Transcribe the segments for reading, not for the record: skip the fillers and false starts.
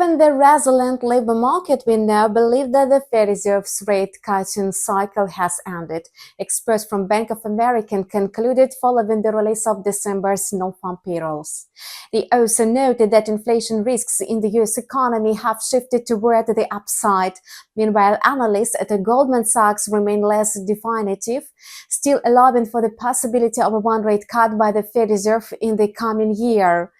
Given the resilient labor market, we now believe that the Fed Reserve's rate cutting cycle has ended. Experts from Bank of America concluded following the release of December's NonFarm payrolls. They also noted that inflation risks in the U.S. economy have shifted toward the upside. Meanwhile, analysts at Goldman Sachs remain less definitive, still allowing for the possibility of a one-rate cut by the Fed Reserve in the coming year.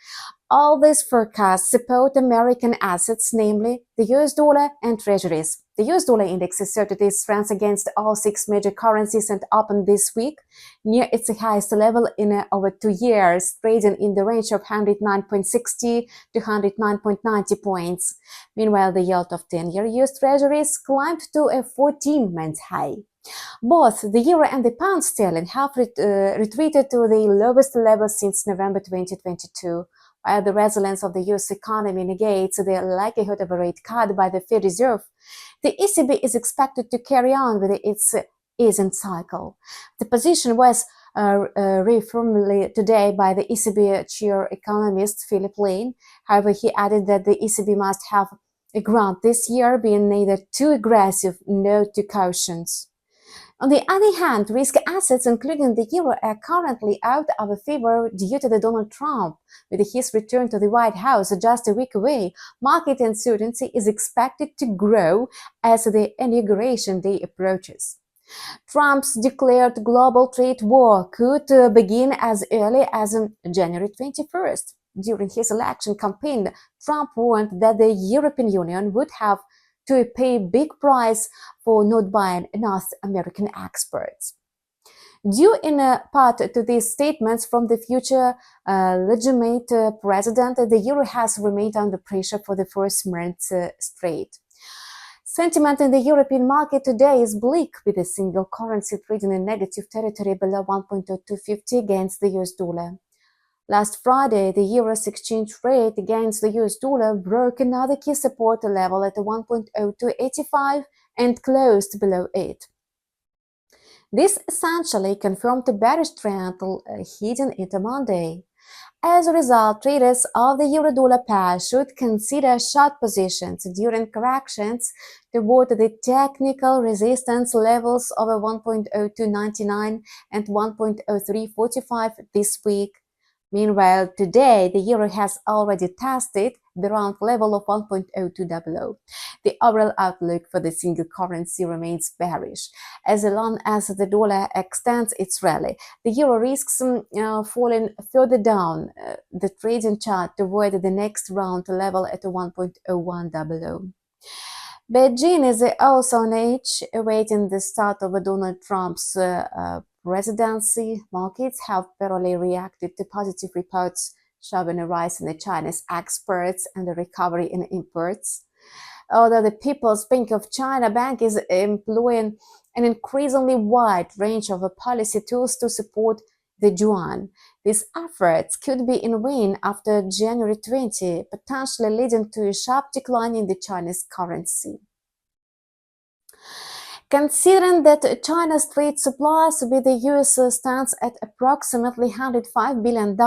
All these forecasts support American assets, namely the US dollar and treasuries. The US dollar index asserted its strength against all 6 major currencies and opened this week near its highest level in over 2 years, trading in the range of 109.60 to 109.90 points. Meanwhile, the yield of 10-year US treasuries climbed to a 14-month high. Both the euro and the pound sterling have retreated to the lowest level since November 2022. While the resilience of the U.S. economy negates the likelihood of a rate cut by the Fed Reserve, the ECB is expected to carry on with its easing cycle. The position was reaffirmed today by the ECB chair economist Philip Lane. However, he added that the ECB must have a ground this year being neither too aggressive nor too cautious. On the other hand, risk assets, including the euro, are currently out of favor due to Donald Trump. With his return to the White House just a week away, market uncertainty is expected to grow as the inauguration day approaches. Trump's declared global trade war could begin as early as January 21st. During his election campaign, Trump warned that the European Union would have to pay a big price for not buying North American exports. Due in part to these statements from the future legitimate president, the euro has remained under pressure for the first month straight. Sentiment in the European market today is bleak, with a single currency trading in negative territory below 1.0250 against the US dollar. Last Friday, the euro's exchange rate against the US dollar broke another key support level at 1.0285 and closed below it. This essentially confirmed the bearish trend hidden into Monday. As a result, traders of the euro-dollar pair should consider short positions during corrections toward the technical resistance levels of 1.0299 and 1.0345 this week. Meanwhile, today, the euro has already tested the round level of 1.0200. The overall outlook for the single currency remains bearish. As long as the dollar extends its rally, the euro risks falling further down the trading chart toward the next round level at 1.0100. Beijing is also on edge, awaiting the start of Donald Trump's presidency. Markets have barely reacted to positive reports showing a rise in the Chinese exports and a recovery in imports. Although the People's Bank of China Bank is employing an increasingly wide range of policy tools to support the yuan, these efforts could be in vain after January 20, potentially leading to a sharp decline in the Chinese currency. Considering that China's trade surplus with the US stands at approximately $105 billion,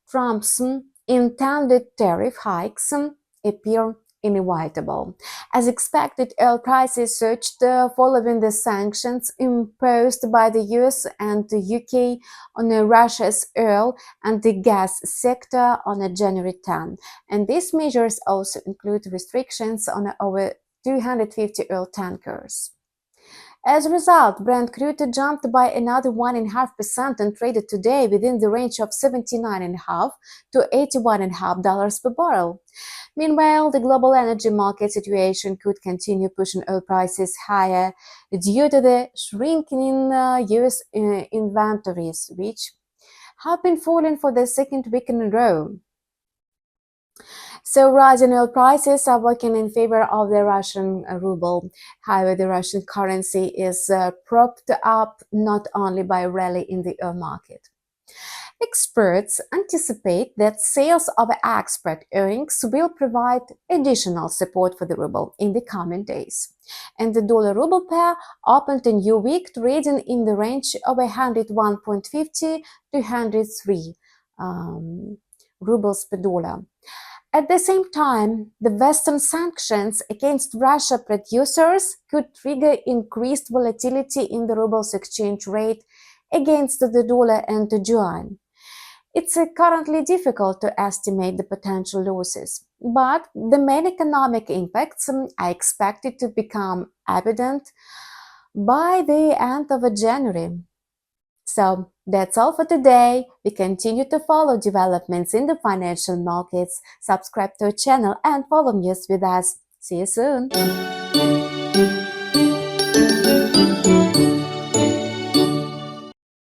Trump's intended tariff hikes appear inevitable. As expected, oil prices surged following the sanctions imposed by the US and the UK on Russia's oil and the gas sector on January 10. And these measures also include restrictions on over 250 oil tankers. As a result, Brent crude jumped by another 1.5% and traded today within the range of $79.5 to $81.5 per barrel. Meanwhile, the global energy market situation could continue pushing oil prices higher due to the shrinking US inventories, which have been falling for the second week in a row. So rising oil prices are working in favor of the Russian ruble. However, the Russian currency is propped up not only by a rally in the oil market. Experts anticipate that sales of export earnings will provide additional support for the ruble in the coming days. And the dollar-ruble pair opened a new week trading in the range of 101.50 to 103 rubles per dollar. At the same time, the Western sanctions against Russia producers could trigger increased volatility in the ruble's exchange rate against the dollar and the yuan. It's currently difficult to estimate the potential losses, but the main economic impacts are expected to become evident by the end of January. So that's all for today. We continue to follow developments in the financial markets. Subscribe to our channel and follow news with us. See you soon.